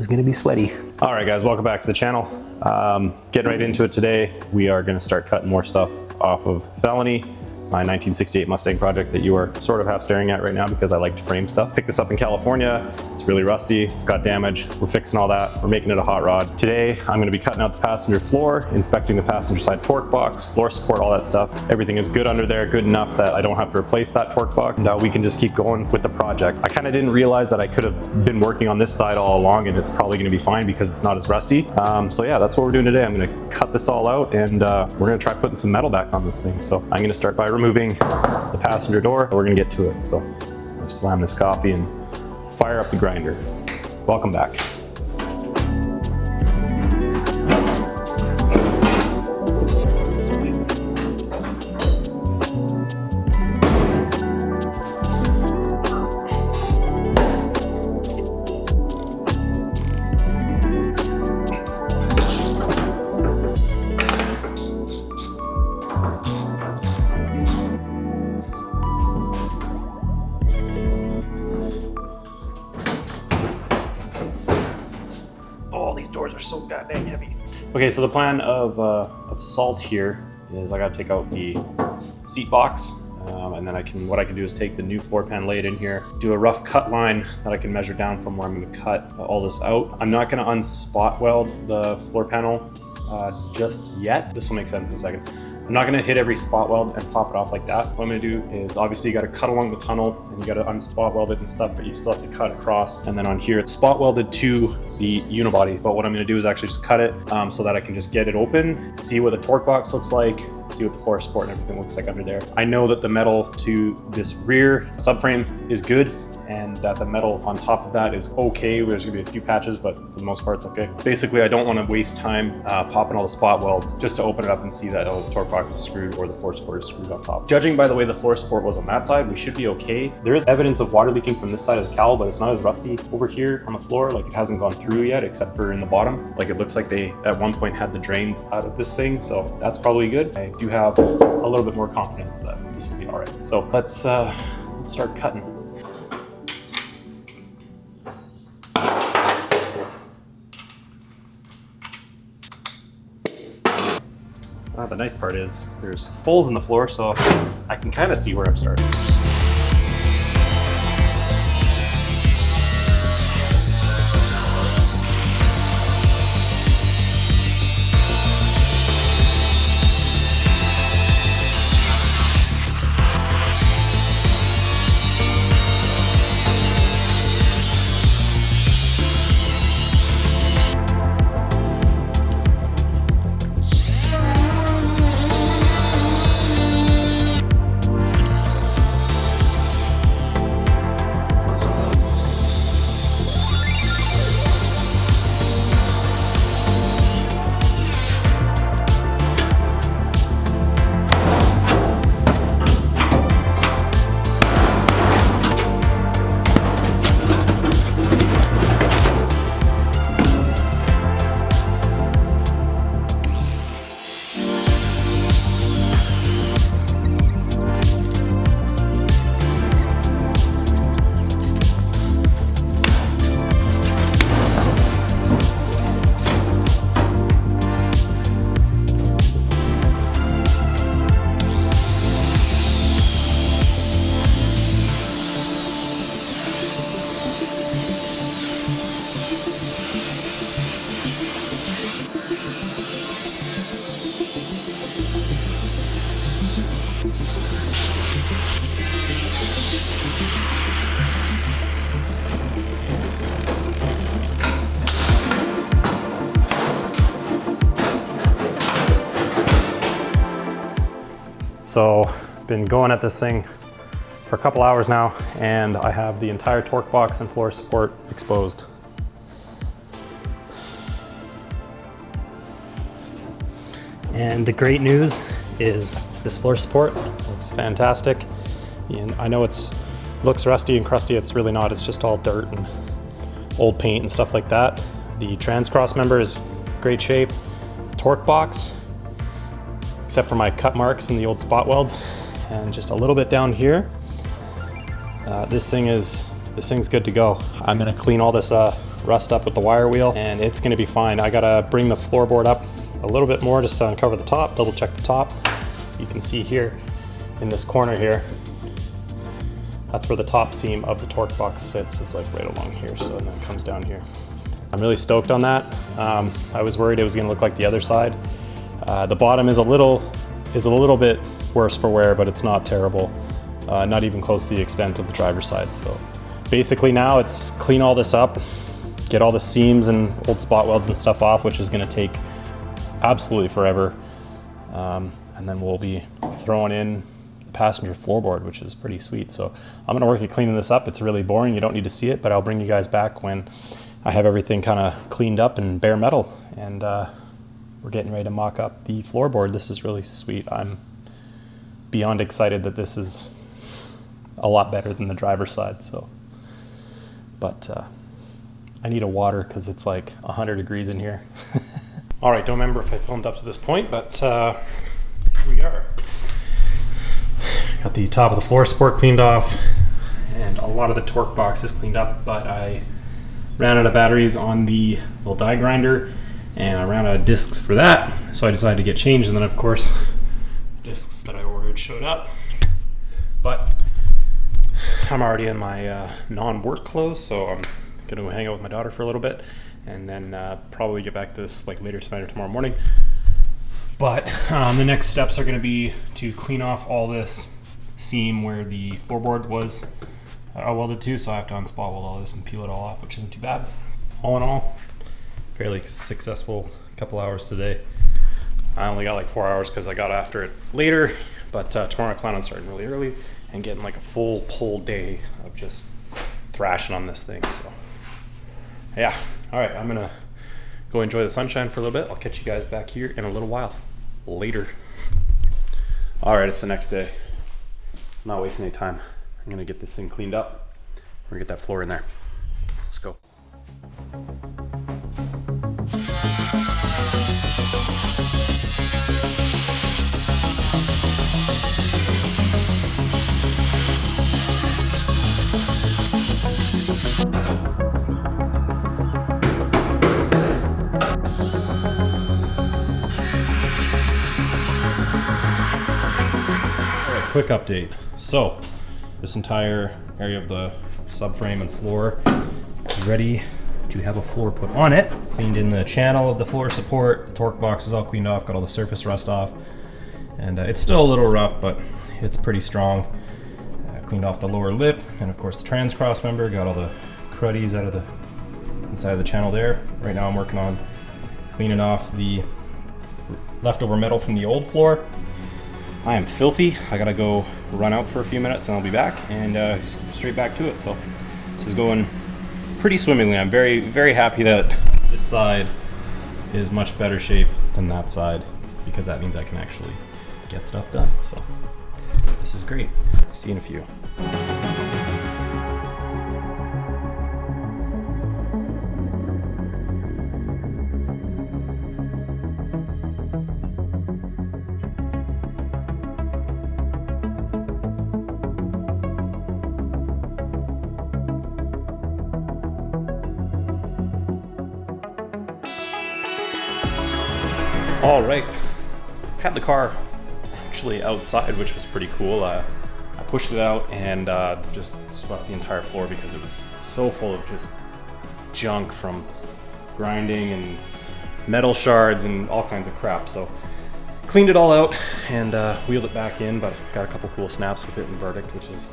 gonna be sweaty. All right guys, welcome back to the channel. Getting right into it today. We are gonna start cutting more stuff off of Felony, my 1968 Mustang project that you are sort of half staring at right now because I like to frame stuff. Picked this up in California. It's really rusty, it's got damage. We're fixing all that. We're making it a hot rod. Today, I'm gonna be cutting out the passenger floor, inspecting the passenger side torque box, floor support, all that stuff. Everything is good under there, good enough that I don't have to replace that torque box. Now we can just keep going with the project. I kind of didn't realize that I could have been working on this side all along and it's probably gonna be fine because it's not as rusty. So yeah, that's what we're doing today. I'm gonna cut this all out and we're gonna try putting some metal back on this thing. So I'm gonna start by removing the passenger door. We're gonna get to it. So I'm gonna slam this coffee and fire up the grinder. Welcome back. These doors are so goddamn heavy. Okay, so the plan of salt here is I gotta take out the seat box, and then what I can do is take the new floor pan, lay it in here, do a rough cut line that I can measure down from where I'm gonna cut all this out. I'm not gonna unspot weld the floor panel just yet. This will make sense in a second. I'm not gonna hit every spot weld and pop it off like that. What I'm gonna do is obviously you gotta cut along the tunnel and you gotta unspot weld it and stuff, but you still have to cut across. And then on here, it's spot welded to the unibody. But what I'm gonna do is actually just cut it so that I can just get it open, see what the torque box looks like, see what the floor support and everything looks like under there. I know that the metal to this rear subframe is good, and that the metal on top of that is okay. There's gonna be a few patches, but for the most part, it's okay. Basically, I don't wanna waste time popping all the spot welds just to open it up and see that the torque box is screwed or the floor support is screwed on top. Judging by the way the floor support was on that side, we should be okay. There is evidence of water leaking from this side of the cowl, but it's not as rusty over here on the floor. Like it hasn't gone through yet, except for in the bottom. Like it looks like they at one point had the drains out of this thing, so that's probably good. I do have a little bit more confidence that this will be all right. So let's start cutting. The nice part is there's holes in the floor, so I can kind of see where I'm starting. So been going at this thing for a couple hours now, and I have the entire torque box and floor support exposed. And the great news is this floor support looks fantastic. And I know it looks rusty and crusty, it's really not, it's just all dirt and old paint and stuff like that. The trans cross member is great shape. Torque box, except for my cut marks and the old spot welds, and just a little bit down here. This thing's good to go. I'm gonna clean all this rust up with the wire wheel, and it's gonna be fine. I gotta bring the floorboard up a little bit more just to uncover the top, double check the top. You can see here in this corner here, that's where the top seam of the torque box sits, is like right along here, so then it comes down here. I'm really stoked on that. I was worried it was gonna look like the other side. The bottom is a little bit worse for wear, but it's not terrible. Not even close to the extent of the driver's side. So basically now it's clean all this up, get all the seams and old spot welds and stuff off, which is gonna take absolutely forever. And then we'll be throwing in the passenger floorboard, which is pretty sweet. So I'm gonna work at cleaning this up. It's really boring, you don't need to see it, but I'll bring you guys back when I have everything kind of cleaned up and bare metal. And we're getting ready to mock up the floorboard. This is really sweet. I'm beyond excited that this is a lot better than the driver's side. So, but I need a water because it's like 100 degrees in here. All right, don't remember if I filmed up to this point, but here we are. Got the top of the floor support cleaned off, and a lot of the torque box is cleaned up, but I ran out of batteries on the little die grinder, and I ran out of discs for that, so I decided to get changed. And then of course the discs that I ordered showed up, but I'm already in my non-work clothes, so I'm gonna hang out with my daughter for a little bit, and then probably get back to this like later tonight or tomorrow morning. But the next steps are gonna be to clean off all this seam where the floorboard was welded to, so I have to unspot weld all this and peel it all off, which isn't too bad. All in all, fairly successful couple hours today. I only got like 4 hours because I got after it later, but tomorrow I plan on starting really early and getting like a full pull day of just thrashing on this thing. So yeah, all right, I'm gonna go enjoy the sunshine for a little bit. I'll catch you guys back here in a little while later. All right, it's the next day. I'm not wasting any time. I'm gonna get this thing cleaned up. We're gonna get that floor in there. Let's go. Quick update. So this entire area of the subframe and floor is ready to have a floor put on it. Cleaned in the channel of the floor support. The torque box is all cleaned off, got all the surface rust off, and it's still a little rough, but it's pretty strong. Cleaned off the lower lip, and of course the trans cross member. Got all the cruddies out of the inside of the channel there. Right now I'm working on cleaning off the leftover metal from the old floor. I am filthy. I gotta go run out for a few minutes and I'll be back, and straight back to it. So this is going pretty swimmingly. I'm very, very happy that this side is much better shape than that side, because that means I can actually get stuff done. So this is great. See you in a few. All right, had the car actually outside, which was pretty cool. I pushed it out and just swept the entire floor because it was so full of just junk from grinding and metal shards and all kinds of crap. So cleaned it all out and wheeled it back in, but got a couple cool snaps with it in verdict, which is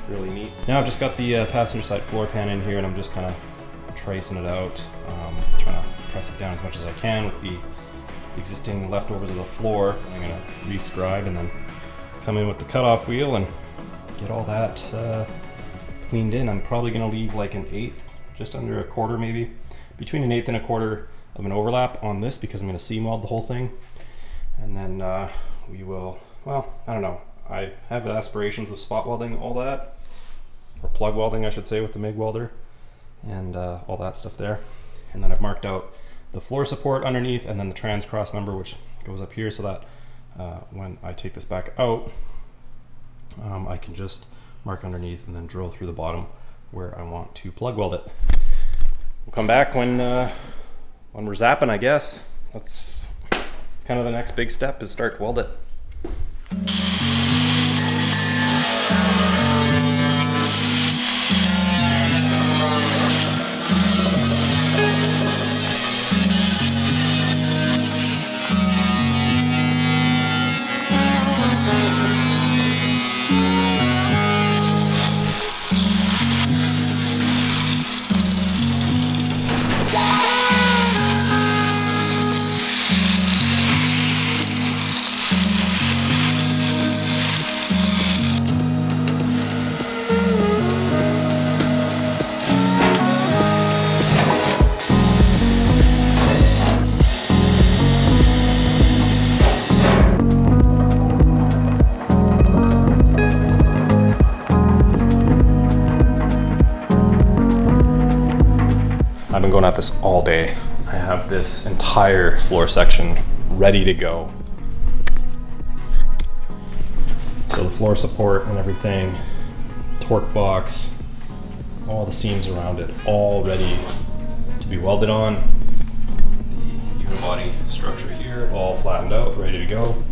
really neat. Now I've just got the passenger side floor pan in here, and I'm just kind of tracing it out, trying to press it down as much as I can with the existing leftovers of the floor. I'm gonna rescribe and then come in with the cutoff wheel and get all that cleaned in. I'm probably gonna leave like an eighth, just under a quarter maybe, between an eighth and a quarter of an overlap on this, because I'm gonna seam weld the whole thing. And then we will, well, I don't know. I have aspirations with spot welding all that, or plug welding I should say, with the MIG welder and all that stuff there. And then I've marked out the floor support underneath, and then the trans cross member, which goes up here, so that when I take this back out, I can just mark underneath and then drill through the bottom where I want to plug weld it. we'll come back when we're zapping, I guess. That's kind of the next big step, is start to weld it. I've been going at this all day. I have this entire floor section ready to go. So the floor support and everything, torque box, all the seams around it, all ready to be welded on. The unibody structure here, all flattened out, ready to go.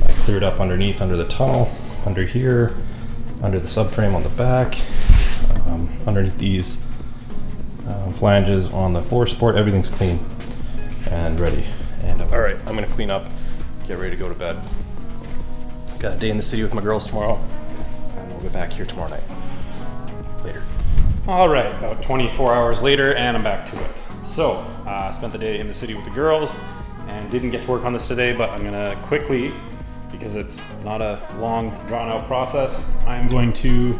I cleared up underneath, under the tunnel, under here, under the subframe on the back, underneath these flanges on the floor support. Everything's clean and ready. And all right, I'm gonna clean up, get ready to go to bed. Got a day in the city with my girls tomorrow, and we'll get back here tomorrow night. Later. All right, about 24 hours later, and I'm back to it. So, I spent the day in the city with the girls, and didn't get to work on this today, but I'm gonna quickly, because it's not a long, drawn-out process, I'm going to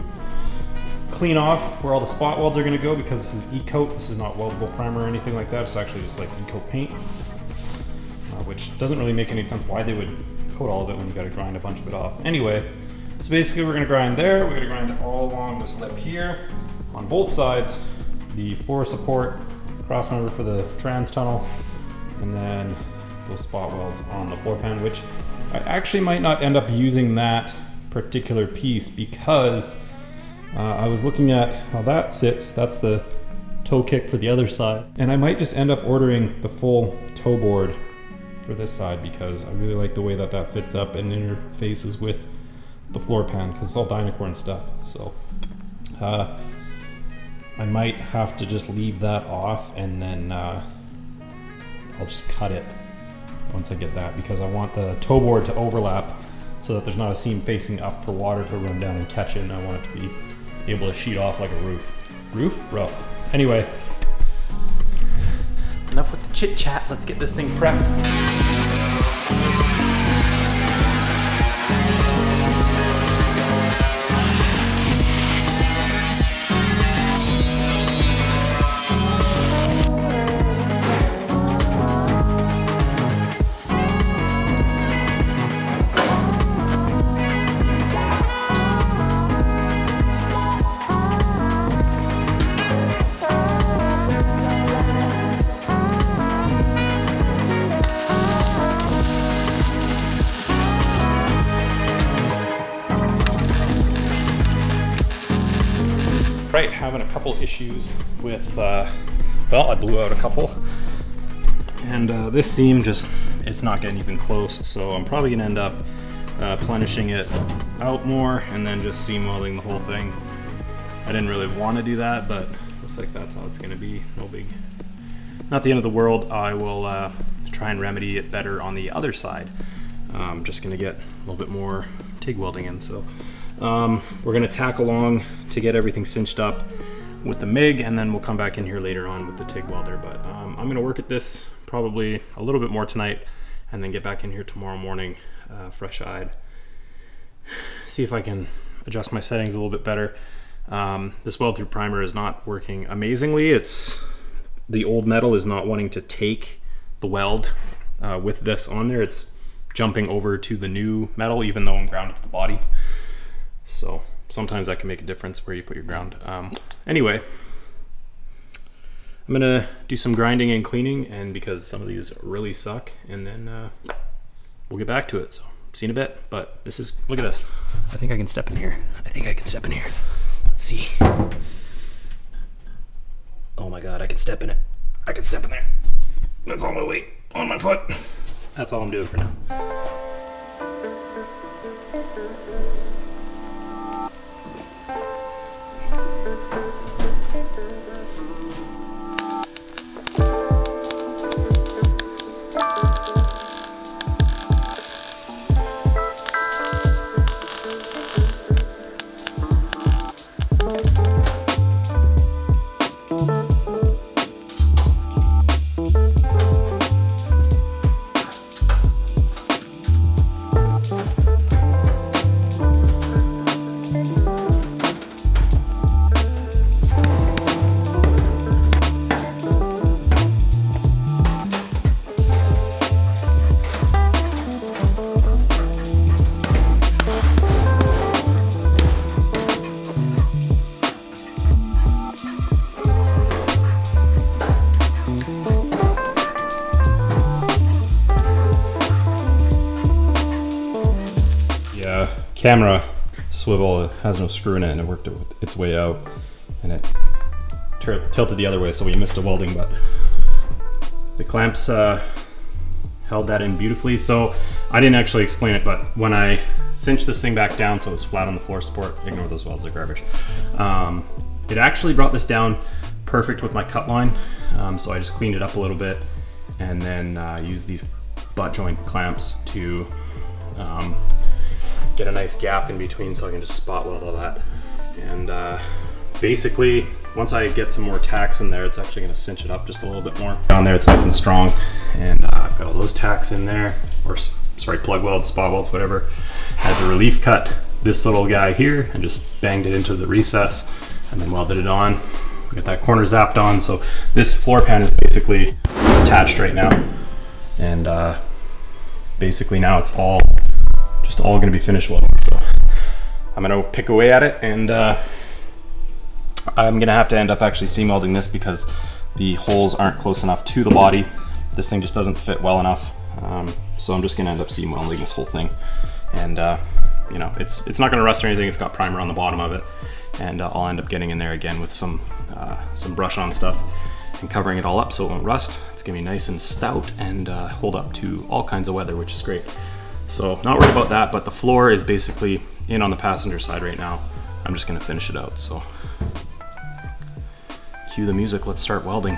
clean off where all the spot welds are going to go, because this is e-coat. This is not weldable primer or anything like that. It's actually just like e-coat paint, which doesn't really make any sense why they would coat all of it when you got to grind a bunch of it off. Anyway, so basically we're going to grind there. We're going to grind it all along this lip here on both sides, the floor support, cross member for the trans tunnel, and then those spot welds on the floor pan, which I actually might not end up using that particular piece, because I was looking at how that sits. That's the toe kick for the other side. And I might just end up ordering the full toe board for this side, because I really like the way that that fits up and interfaces with the floor pan, because it's all Dynacorn stuff. So I might have to just leave that off, and then I'll just cut it once I get that, because I want the toe board to overlap so that there's not a seam facing up for water to run down and catch it, and I want it to be able to sheet off like a roof. Rough. Anyway, enough with the chit chat. Let's get this thing prepped. Right, having a couple issues with, well, I blew out a couple, and this seam just, it's not getting even close, so I'm probably gonna end up plenishing it out more and then just seam welding the whole thing. I didn't really want to do that, but looks like that's how it's gonna be. No big, not the end of the world. I will try and remedy it better on the other side. I'm just gonna get a little bit more TIG welding in, so. We're gonna tack along to get everything cinched up with the MIG, and then we'll come back in here later on with the TIG welder. But I'm gonna work at this probably a little bit more tonight, and then get back in here tomorrow morning, fresh-eyed. See if I can adjust my settings a little bit better. This weld-through primer is not working amazingly. It's the old metal is not wanting to take the weld with this on there. It's jumping over to the new metal, even though I'm grounded to the body. So sometimes that can make a difference where you put your ground. Anyway, I'm gonna do some grinding and cleaning, and because some of these really suck, and then we'll get back to it. So see you in a bit, but this is, look at this. I think I can step in here. Let's see. Oh my God, I could step in it. I could step in there. That's all my weight on my foot. That's all I'm doing for now. Camera swivel has no screw in it, and it worked its way out, and it tilted the other way, so we missed a welding, but the clamps held that in beautifully. So I didn't actually explain it, but when I cinched this thing back down so it was flat on the floor support, ignore those welds, they're garbage, it actually brought this down perfect with my cut line. So I just cleaned it up a little bit, and then used these butt joint clamps to get a nice gap in between, so I can just spot weld all that. And basically, once I get some more tacks in there, it's actually gonna cinch it up just a little bit more. Down there, it's nice and strong. And I've got all those tacks in there, or sorry, plug welds, spot welds, whatever. Had to relief cut this little guy here and just banged it into the recess and then welded it on. We got that corner zapped on. So this floor pan is basically attached right now. And basically now it's all gonna be finished welding. So I'm gonna pick away at it, and I'm gonna have to end up actually seam welding this because the holes aren't close enough to the body. This thing just doesn't fit well enough. So I'm just gonna end up seam welding this whole thing. And you know, it's not gonna rust or anything. It's got primer on the bottom of it. And I'll end up getting in there again with some brush on stuff and covering it all up so it won't rust. It's gonna be nice and stout and hold up to all kinds of weather, which is great. So not worried about that, but the floor is basically in on the passenger side right now. I'm just gonna finish it out. So cue the music, let's start welding.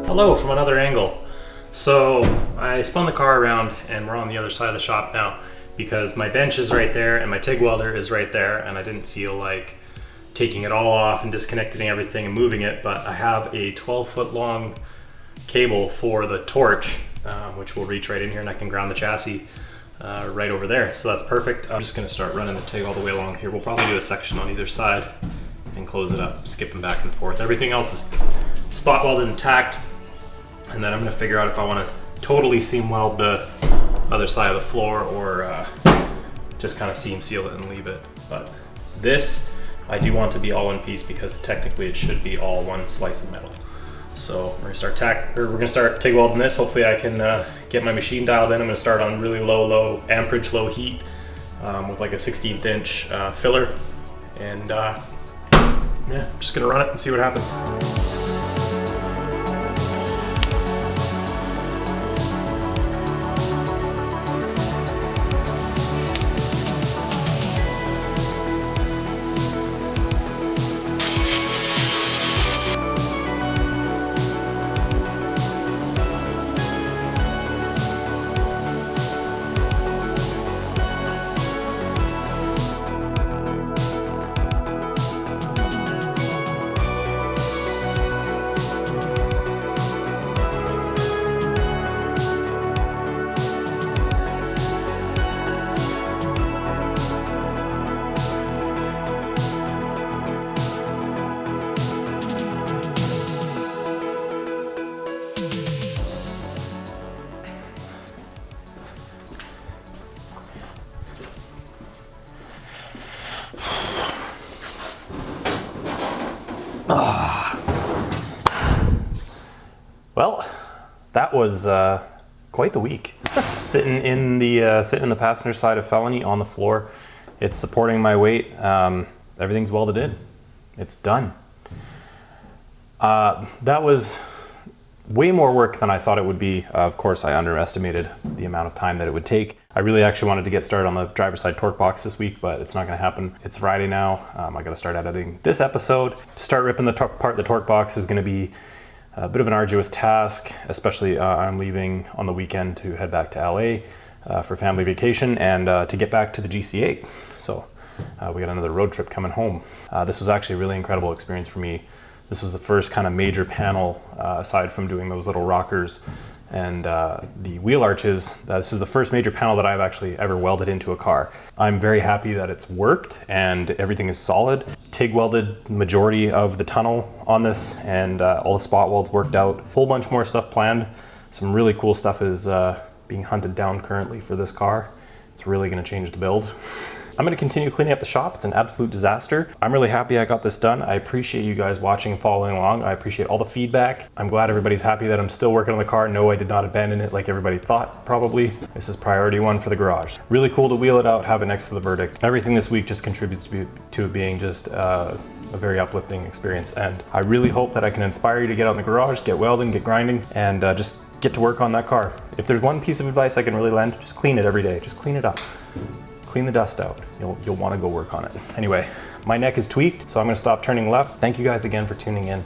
Hello from another angle. So I spun the car around and we're on the other side of the shop now because my bench is right there and my TIG welder is right there, and I didn't feel like taking it all off and disconnecting everything and moving it, but I have a 12-foot long cable for the torch, which will reach right in here, and I can ground the chassis right over there. So that's perfect. I'm just gonna start running the TIG all the way along here. We'll probably do a section on either side and close it up, skipping back and forth. Everything else is spot welded and tacked. And then I'm gonna figure out if I wanna totally seam weld the other side of the floor or just kind of seam seal it and leave it. But this, I do want to be all one piece because technically it should be all one slice of metal. So we're gonna start TIG welding this. Hopefully I can get my machine dialed in. I'm gonna start on really low amperage, low heat with like a 16th inch filler. And yeah, I'm just gonna run it and see what happens. Well, that was quite the week. Sitting in the passenger side of Felony on the floor. It's supporting my weight. Everything's welded in. It's done. That was way more work than I thought it would be. Of course, I underestimated the amount of time that it would take. I really actually wanted to get started on the driver's side torque box this week, but it's not gonna happen. It's Friday now. I gotta start editing this episode. To start ripping apart the torque box is gonna be a bit of an arduous task, especially I'm leaving on the weekend to head back to LA for family vacation and to get back to the GC8. So we got another road trip coming home. This was actually a really incredible experience for me. This was the first kind of major panel, aside from doing those little rockers and the wheel arches. This is the first major panel that I've actually ever welded into a car. I'm very happy that it's worked and everything is solid. TIG welded majority of the tunnel on this, and all the spot welds worked out. A whole bunch more stuff planned. Some really cool stuff is being hunted down currently for this car. It's really gonna change the build. I'm gonna continue cleaning up the shop. It's an absolute disaster. I'm really happy I got this done. I appreciate you guys watching and following along. I appreciate all the feedback. I'm glad everybody's happy that I'm still working on the car. No, I did not abandon it like everybody thought, probably. This is priority one for the garage. Really cool to wheel it out, have it next to the verdict. Everything this week just contributes to it being just a very uplifting experience. And I really hope that I can inspire you to get out in the garage, get welding, get grinding, and just get to work on that car. If there's one piece of advice I can really lend, just clean it every day. Just clean it up. Clean the dust out. You'll want to go work on it. Anyway, my neck is tweaked, so I'm going to stop turning left. Thank you guys again for tuning in.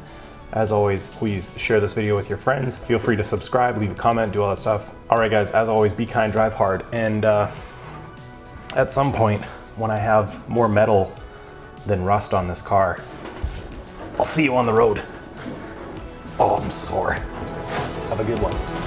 As always, please share this video with your friends. Feel free to subscribe, leave a comment, do all that stuff. All right, guys, as always, be kind, drive hard. And at some point, when I have more metal than rust on this car, I'll see you on the road. Oh, I'm sore. Have a good one.